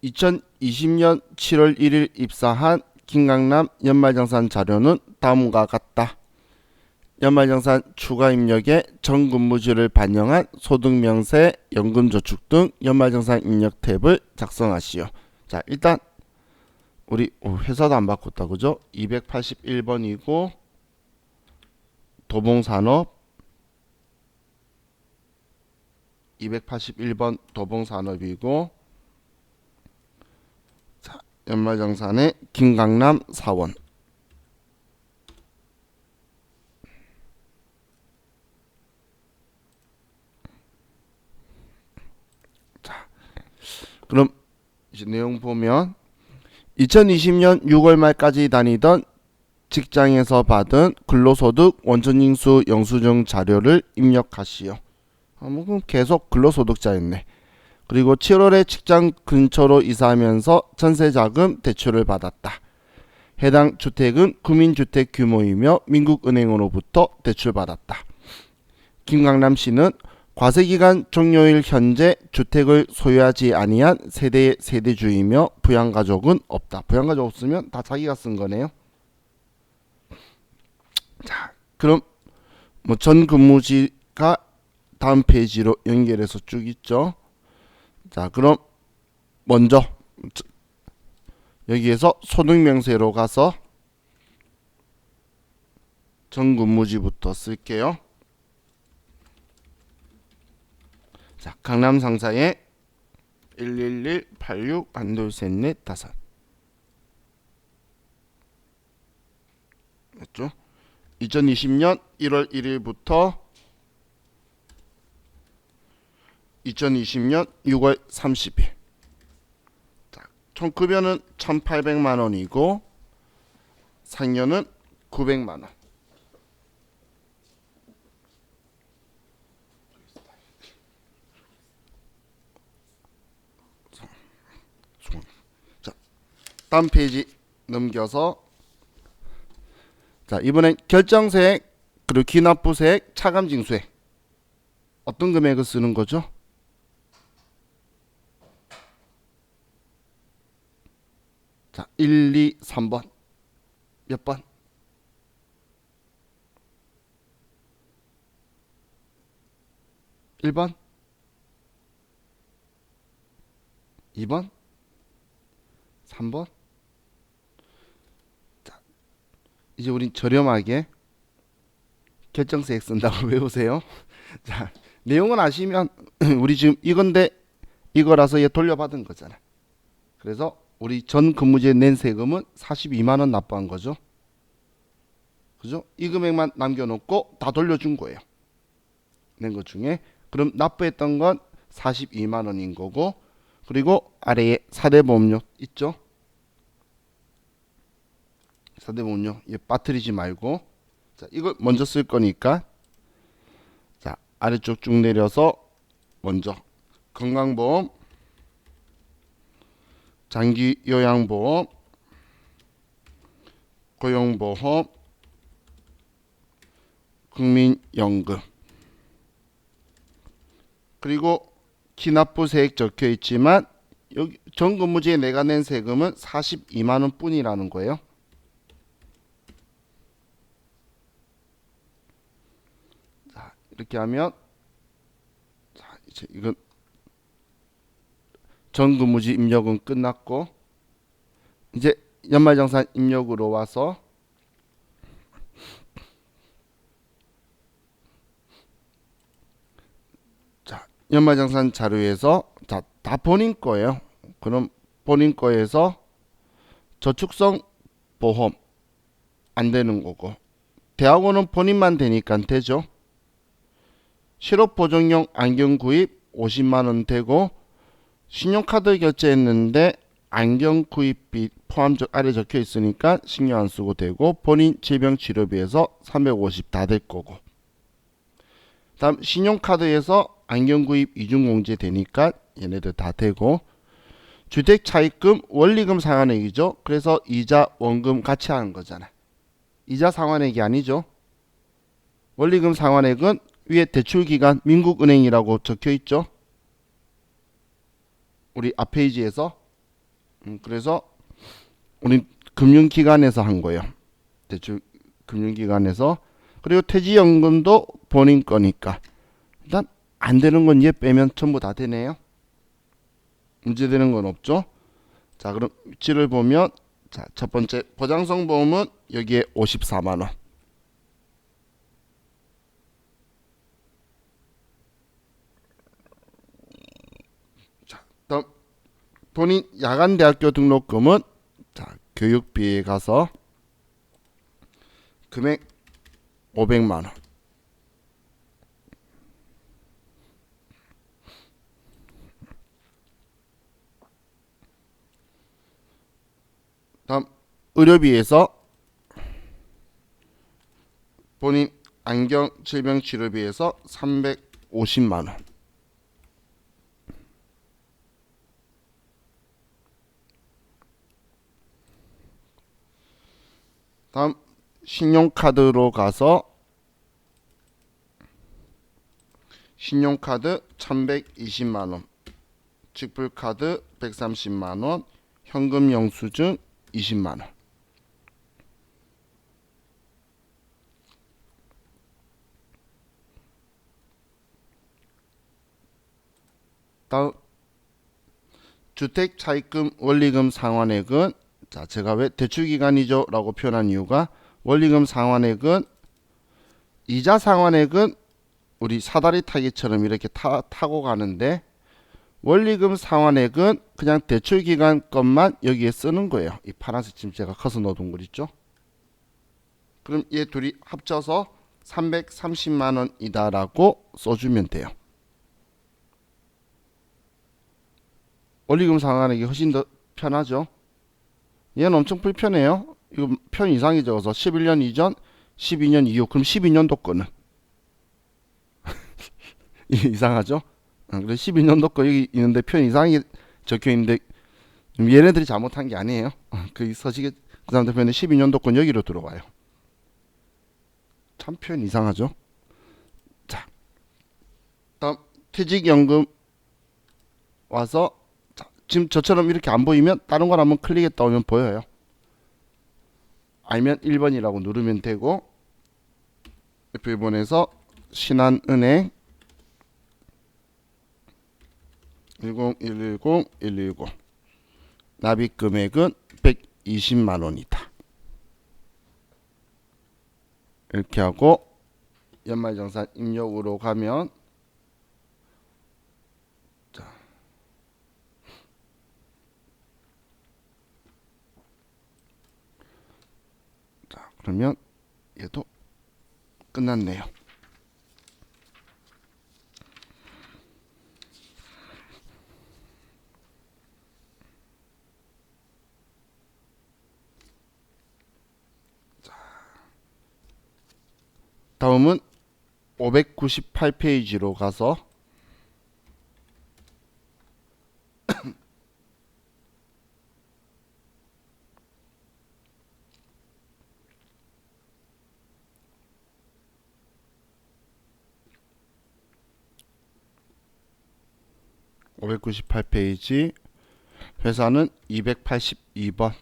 2020년 7월 1일 입사한 김강남 연말정산 자료는 다음과 같다. 연말정산 추가 입력의 전 근무지를 반영한 소득명세, 연금저축 등 연말정산 입력 탭을 작성하시오. 자, 일단 우리 회사도 안 바꿨다, 그죠? 281번이고 도봉산업 281번 도봉산업이고, 자, 연말정산의 김강남 사원. 자, 그럼 이제 내용 보면 2020년 6월 말까지 다니던 직장에서 받은 근로소득 원천징수 영수증 자료를 입력하시오. 그럼 계속 근로소득자였네. 그리고 7월에 직장 근처로 이사하면서 전세자금 대출을 받았다. 해당 주택은 구민주택 규모이며 민국은행으로부터 대출받았다. 김강남 씨는 과세기간 종료일 현재 주택을 소유하지 아니한 세대의 세대주이며 부양가족은 없다. 부양가족 없으면 다 자기가 쓴 거네요. 자, 그럼 전 근무지가 다음 페이지로 연결해서 쭉 있죠. 자, 그럼 먼저 여기에서 소득명세로 가서 전 근무지부터 쓸게요. 자, 강남 상사에 111 86 1둘셋넷 5 맞죠? 2020년 1월 1일부터 2020년 6월 30일. 자, 총 급여는 1,800만 원이고 상여는 900만 원. 자, 다음 페이지 넘겨서, 자, 이번엔 결정세액 그리고 기납부세액, 차감징수액 어떤 금액을 쓰는 거죠? 자, 1, 2, 3번 몇 번? 1번? 2번? 3번? 자, 이제 우린 저렴하게 결정세액 쓴다고 외우세요. 자, 내용은 아시면 우리 지금 이건데 이거라서 얘 돌려받은 거잖아. 그래서 우리 전 근무지에 낸 세금은 42만 원 납부한 거죠. 그죠? 이 금액만 남겨놓고 다 돌려준 거예요. 낸 것 중에. 그럼 납부했던 건 42만 원인 거고, 그리고 아래에 사대보험료 있죠? 사대보험료 얘 빠뜨리지 말고. 자, 이걸 먼저 쓸 거니까, 자, 아래쪽 쭉 내려서 먼저 건강보험, 장기요양보험, 고용보험, 국민연금, 그리고 기납부세액 적혀 있지만 여기 전 근무지에 내가 낸 세금은 42만 원 뿐이라는 거예요. 자, 이렇게 하면, 자, 이제 이건 전 근무지 입력은 끝났고, 이제 연말정산 입력으로 와서, 자, 연말정산 자료에서, 자, 다 본인 거예요. 그럼 본인 거에서 저축성 보험 안 되는 거고, 대학원은 본인만 되니까 되죠. 실업보정용 안경 구입 50만 원 되고, 신용카드 결제했는데 안경 구입비 포함 아래 적혀 있으니까 신경 안 쓰고 되고, 본인 질병치료비에서 350 다 될 거고, 다음 신용카드에서 안경 구입 이중공제 되니까 얘네들 다 되고, 주택차입금 원리금 상환액이죠. 그래서 이자 원금 같이 하는 거잖아. 이자 상환액이 아니죠. 원리금 상환액은 위에 대출기간 민국은행이라고 적혀 있죠. 우리 앞 페이지에서. 그래서 우리 금융기관에서 한 거예요. 대출 금융기관에서. 그리고 퇴직연금도 본인 거니까 일단 안 되는 건 얘 빼면 전부 다 되네요. 문제되는 건 없죠. 자, 그럼 위치를 보면 자, 첫 번째 보장성 보험은 여기에 54만 원. 자, 다음 본인 야간 대학교 등록금은 자, 교육비에 가서 금액 500만 원. 다음 의료비에서 본인 안경 질병 치료비에서 350만 원. 다음 신용카드로 가서 신용카드 1120만 원, 직불카드 130만 원, 현금 영수증 20만 원. 다음 주택 차입금 원리금 상환액은 자, 제가 왜 대출기간이죠 라고 표현한 이유가 원리금 상환액은 이자 상환액은 우리 사다리 타기처럼 이렇게 타고 가는데 원리금 상환액은 그냥 대출기간 것만 여기에 쓰는 거예요. 이 파란색 지금 제가 커서 넣어둔 거 있죠. 그럼 얘 둘이 합쳐서 330만 원이다 라고 써주면 돼요. 원리금 상환액이 훨씬 더 편하죠. 얘는 엄청 불편해요. 이거 편 이상이 적어서 11년 이전, 12년 이후. 그럼 12년도 거는 이상하죠? 그래서 12년도 거 여기 있는데 편 이상이 적혀 있는데 얘네들이 잘못한 게 아니에요. 그 서식에 그 다음 대표는 12년도 건 여기로 들어와요. 참 편 이상하죠? 자, 다음 퇴직연금 와서 자, 지금 저처럼 이렇게 안 보이면 다른 걸 한번 클릭했다 오면 보여요. 아니면 1번이라고 누르면 되고 F1번에서 신한은행 10110 납입 금액은 120만 원이다. 이렇게 하고 연말정산 입력으로 가면 자, 그러면 얘도 끝났네요. 다음은 598페이지로 가서 598페이지 회사는 282번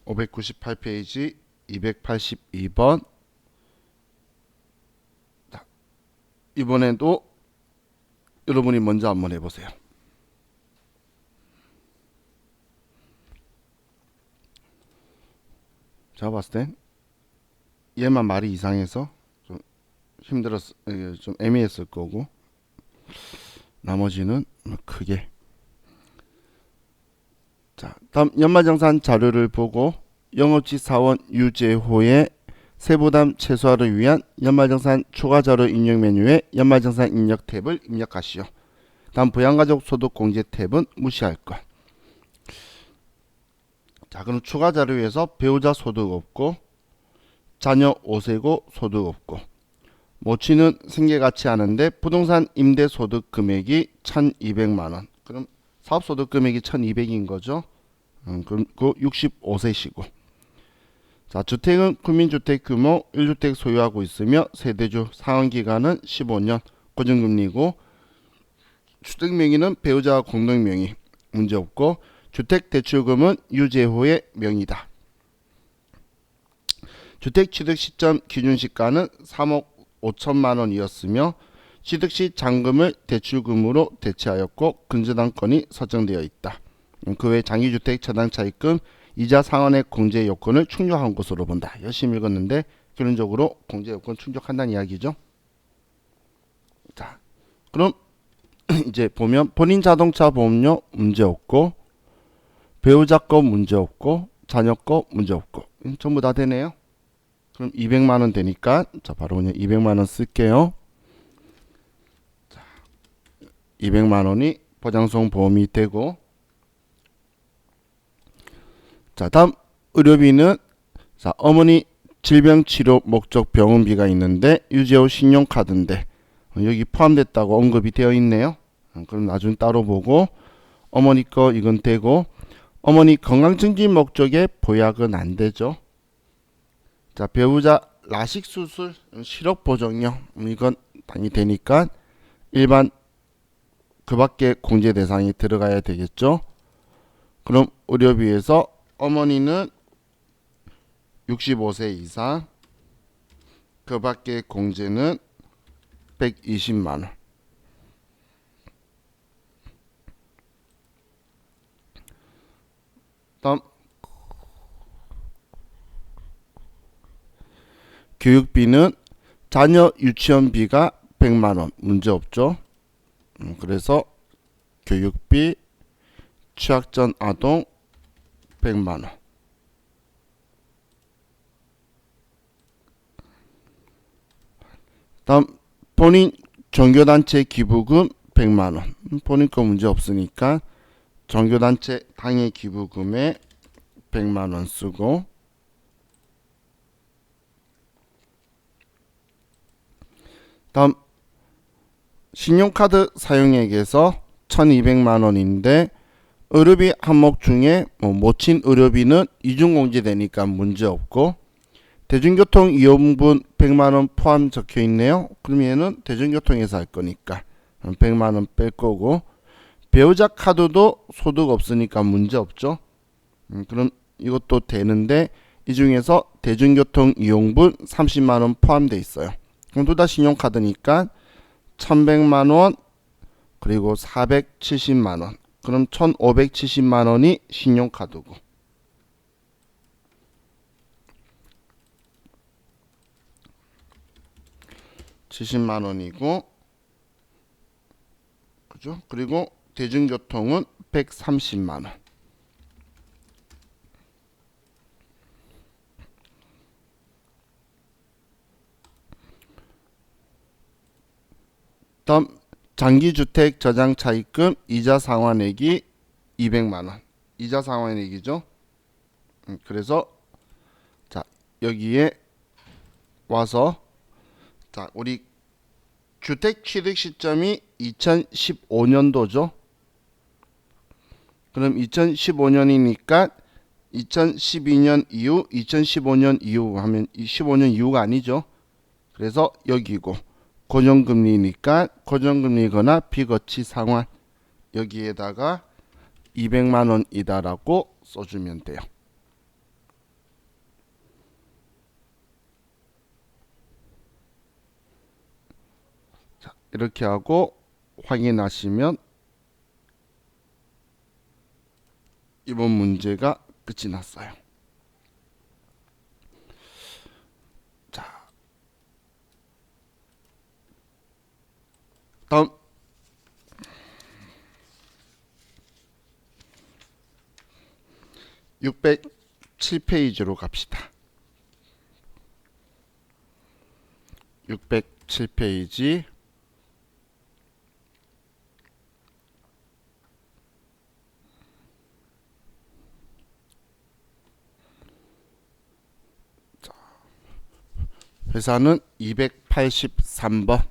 598페이지 282번 이번에도 여러분이 먼저 한번 해보세요. 제가 봤을 땐 얘만 말이 이상해서 좀 좀 애매했을 거고 나머지는 크게. 자, 다음 연말정산 자료를 보고 영업직 사원 유재호의 세부담 최소화를 위한 연말정산 추가자료 입력 메뉴에 연말정산 입력 탭을 입력하시오. 다음 부양가족 소득 공제 탭은 무시할 것. 자, 그럼 추가자료에서 배우자 소득 없고 자녀 5세고 소득 없고 모친은 생계같이 하는데 부동산 임대 소득 금액이 1200만원. 그럼 사업소득 금액이 1200인 거죠. 그럼 그 65세시고 자, 주택은 국민주택 규모 1주택 소유하고 있으며 세대주 상환기간은 15년 고정금리고 주택 명의는 배우자와 공동 명의 문제없고 주택대출금은 유죄호의 명의다. 주택 취득 시점 기준 시가는 3억 5천만 원이었으며 취득 시 잔금을 대출금으로 대체하였고 근저당권이 설정되어 있다. 그 외 장기주택 저당차입금 이자 상환의 공제 요건을 충족한 것으로 본다. 열심히 읽었는데 결론적으로 공제 요건 충족한다는 이야기죠. 자, 그럼 이제 보면 본인 자동차 보험료 문제없고 배우자 거 문제없고 자녀 거 문제없고 전부 다 되네요. 그럼 200만 원 되니까 자 바로 그냥 200만 원 쓸게요. 자, 200만 원이 보장성 보험이 되고 자 다음 의료비는 자 어머니 질병치료 목적 병원비가 있는데 유재호 신용카드인데 여기 포함됐다고 언급이 되어 있네요. 그럼 나중에 따로 보고 어머니 거 이건 되고 어머니 건강증진 목적의 보약은 안 되죠. 자 배우자 라식 수술 실업 보정료 이건 당연히 되니까 일반 그 밖에 공제 대상이 들어가야 되겠죠. 그럼 의료비에서 어머니는 65세 이상 그 밖에 공제는 120만 원. 다음 교육비는 자녀 유치원비가 100만 원 문제 없죠. 그래서 교육비 취학 전 아동 100만 원. 다음 본인 종교단체 기부금 100만 원. 본인 거 문제 없으니까 종교단체 당해 기부금에 100만 원 쓰고 다음 신용카드 사용액에서 1200만 원인데 의료비 항목 중에 모친 의료비는 이중공제되니까 문제없고 대중교통 이용분 100만원 포함 적혀있네요. 그럼 얘는 대중교통에서 할 거니까 100만원 뺄 거고 배우자 카드도 소득 없으니까 문제없죠. 그럼 이것도 되는데 이 중에서 대중교통 이용분 30만원 포함되어 있어요. 그럼 둘 다 신용카드니까 1100만원 그리고 470만원 그럼 1570만원이 신용카드고 70만원이고 그죠? 그리고 대중교통은 130만원. 다음 장기주택 저장차입금 이자 상환액이 200만원. 이자 상환액이죠. 그래서 자 여기에 와서 자 우리 주택 취득 시점이 2015년도죠. 그럼 2015년이니까 2012년 이후 2015년 이후 하면 15년 이후가 아니죠. 그래서 여기고 고정금리니까 고정금리거나 비거치 상환 여기에다가 200만원이다라고 써주면 돼요. 자, 이렇게 하고 확인하시면 이번 문제가 끝이 났어요. 자, 다음 607페이지로 갑시다. 607페이지 회사는 283번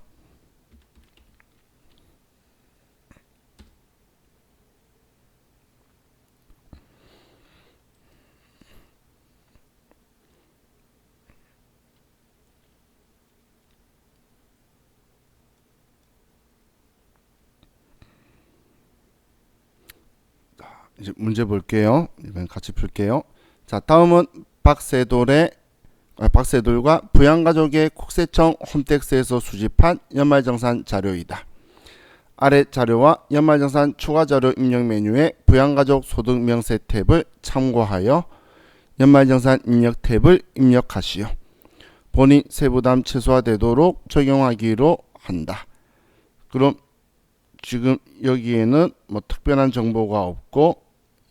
이제 문제 볼게요. 이번 같이 풀게요. 자, 다음은 박세돌과 부양가족의 국세청 홈택스에서 수집한 연말정산 자료이다. 아래 자료와 연말정산 추가자료 입력 메뉴에 부양가족 소득 명세 탭을 참고하여 연말정산 입력 탭을 입력하시오. 본인 세부담 최소화되도록 적용하기로 한다. 그럼 지금 여기에는 뭐 특별한 정보가 없고,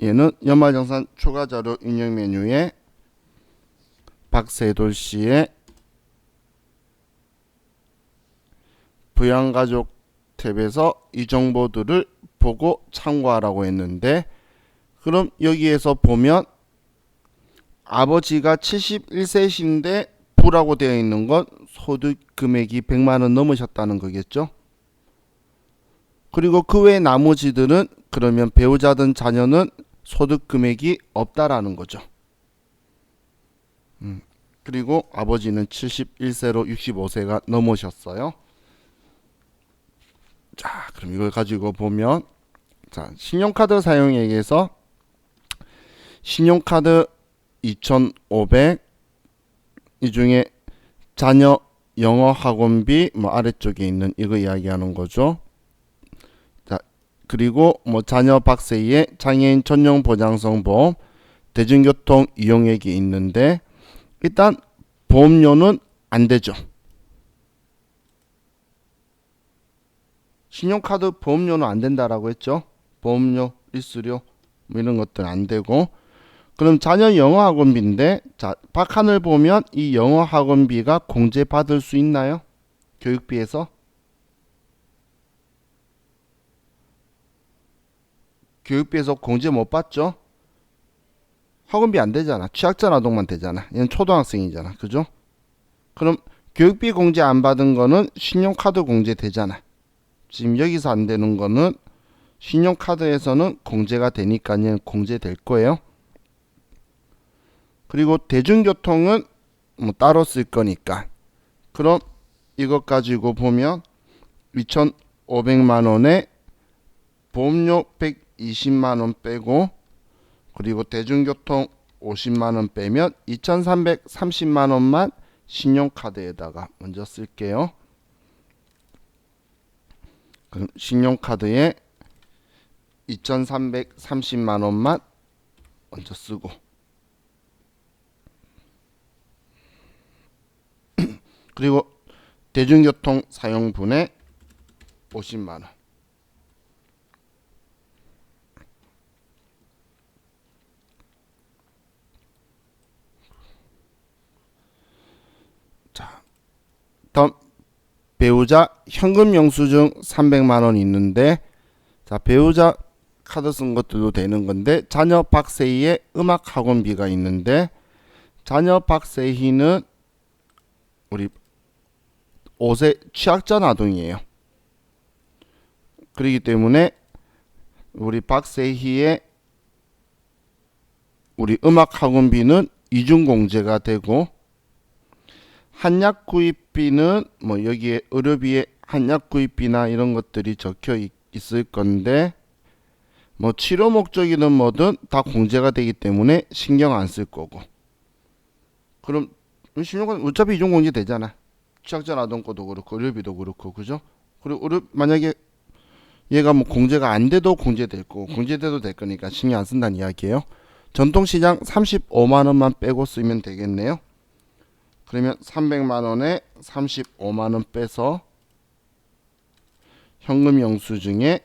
얘는 연말정산 추가자료 입력 메뉴에 박세돌 씨의 부양가족 탭에서 이 정보들을 보고 참고하라고 했는데, 그럼 여기에서 보면 아버지가 71세신데 부라고 되어 있는 건 소득 금액이 100만원 넘으셨다는 거겠죠. 그리고 그 외 나머지들은 그러면 배우자든 자녀는 소득 금액이 없다라는 거죠. 그리고 아버지는 71세로 65세가 넘으셨어요. 자, 그럼 이걸 가지고 보면, 자, 신용카드 사용액에서 신용카드 2,500, 이 중에 자녀 영어 학원비 뭐 아래쪽에 있는 이거 이야기하는 거죠. 자, 그리고 뭐 자녀 박세희의 장애인 전용 보장성 보험, 대중교통 이용액이 있는데, 일단 보험료는 안 되죠. 신용카드 보험료는 안 된다라고 했죠. 보험료, 리스료 뭐 이런 것들은 안 되고, 그럼 자녀 영어 학원비인데, 자, 박한을 보면 이 영어 학원비가 공제받을 수 있나요? 교육비에서? 교육비에서 공제 못 받죠? 학원비 안 되잖아. 취약자 아동만 되잖아. 얘는 초등학생이잖아. 그죠? 그럼 교육비 공제 안 받은 거는 신용카드 공제 되잖아. 지금 여기서 안 되는 거는 신용카드에서는 공제가 되니까 얘는 공제될 거예요. 그리고 대중교통은 뭐 따로 쓸 거니까. 그럼 이것 가지고 보면 2,500만원에 보험료 120만원 빼고, 그리고 대중교통 50만원 빼면 2,330만원만 신용카드에다가 먼저 쓸게요. 그럼 신용카드에 2,330만원만 먼저 쓰고, 그리고 대중교통 사용분에 50만원. 자, 다음 배우자 현금 영수증 300만원 있는데, 자, 배우자 카드 쓴 것들도 되는 건데, 자녀 박세희의 음악 학원비가 있는데, 자녀 박세희는 우리 5세 취약전 아동이에요. 그렇기 때문에 우리 박세희의 우리 음악 학원비는 이중 공제가 되고, 한약 구입비는 뭐 여기에 의료비에 한약 구입비나 이런 것들이 적혀 있을 건데, 뭐 치료 목적이든 뭐든 다 공제가 되기 때문에 신경 안 쓸 거고. 그럼 신용카드 어차피 이중 공제 되잖아. 취약자 아동 거도 그렇고 의료비도 그렇고, 그죠? 그리고 만약에 얘가 뭐 공제가 안 돼도 공제될 거고, 공제돼도 될 거니까 신경 안 쓴다는 이야기예요. 전통시장 35만원만 빼고 쓰면 되겠네요. 그러면 300만원에 35만원 빼서 현금 영수증에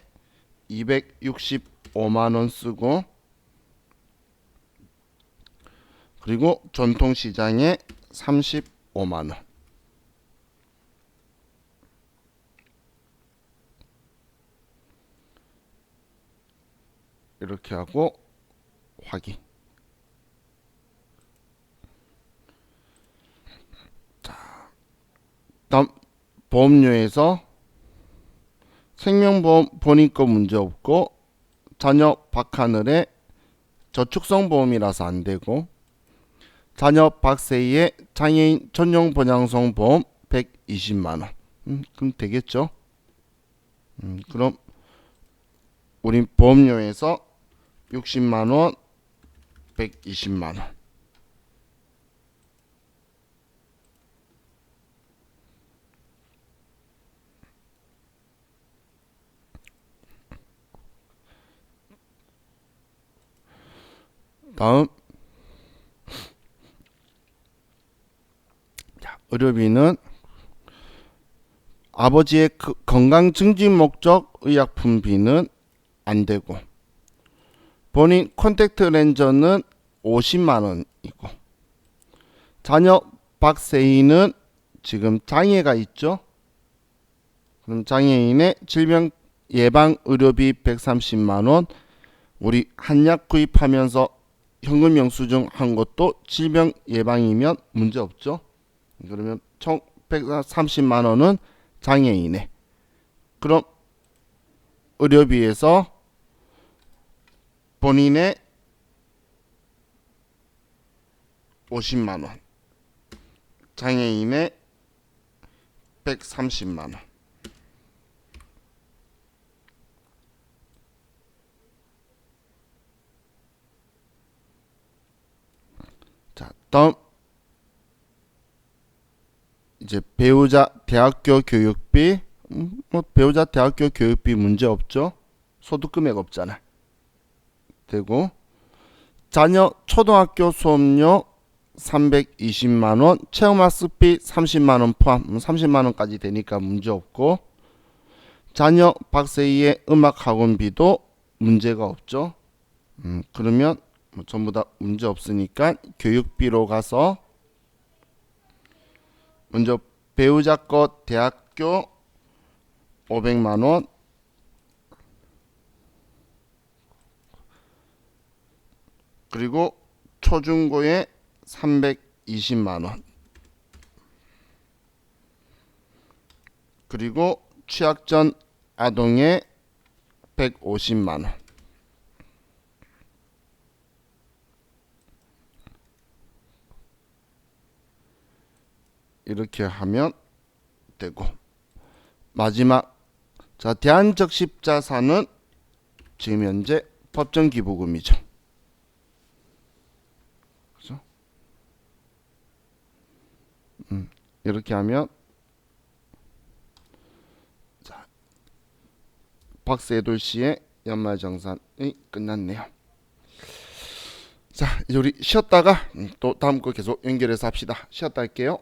265만원 쓰고, 그리고 전통시장에 35만원. 이렇게 하고 확인. 다음 보험료에서 생명보험 본인 거 문제 없고, 자녀 박하늘의 저축성 보험이라서 안 되고, 자녀 박세희의 장애인 전용 보장성 보험 120만원. 그럼 되겠죠? 그럼 우린 보험료에서 60만원, 120만원. 다음 의료비는 아버지의 건강 증진 목적 의약품비는 안 되고, 본인 콘택트 렌즈는 50만원이고, 자녀 박세희는 지금 장애가 있죠. 그럼 장애인의 질병 예방 의료비 130만원, 우리 한약 구입하면서 현금 영수증 한 것도 질병 예방이면 문제 없죠. 그러면 총 130만원은 장애인의. 그럼 의료비에서 본인의 50만원, 장애인의 130만원. 자, 다음 이제 배우자 대학교 교육비. 뭐 배우자 대학교 교육비 문제 없죠. 소득 금액 없잖아. 되고, 자녀 초등학교 수업료 320만원, 체험학습비 30만원 포함, 30만원까지 되니까 문제 없고, 자녀 박세희의 음악학원비도 문제가 없죠. 그러면 뭐 전부 다 문제 없으니까 교육비로 가서 먼저 배우자 거 대학교 500만원, 그리고 초중고에 320만원, 그리고 취약전 아동에 150만원. 이렇게 하면 되고, 마지막 자 대한적십자사는 지금 현재 법정 기부금이죠. 그죠? 이렇게 하면 자 박세돌 씨의 연말정산이 끝났네요. 자, 이제 우리 쉬었다가 또 다음 거 계속 연결해서 합시다. 쉬었다 할게요.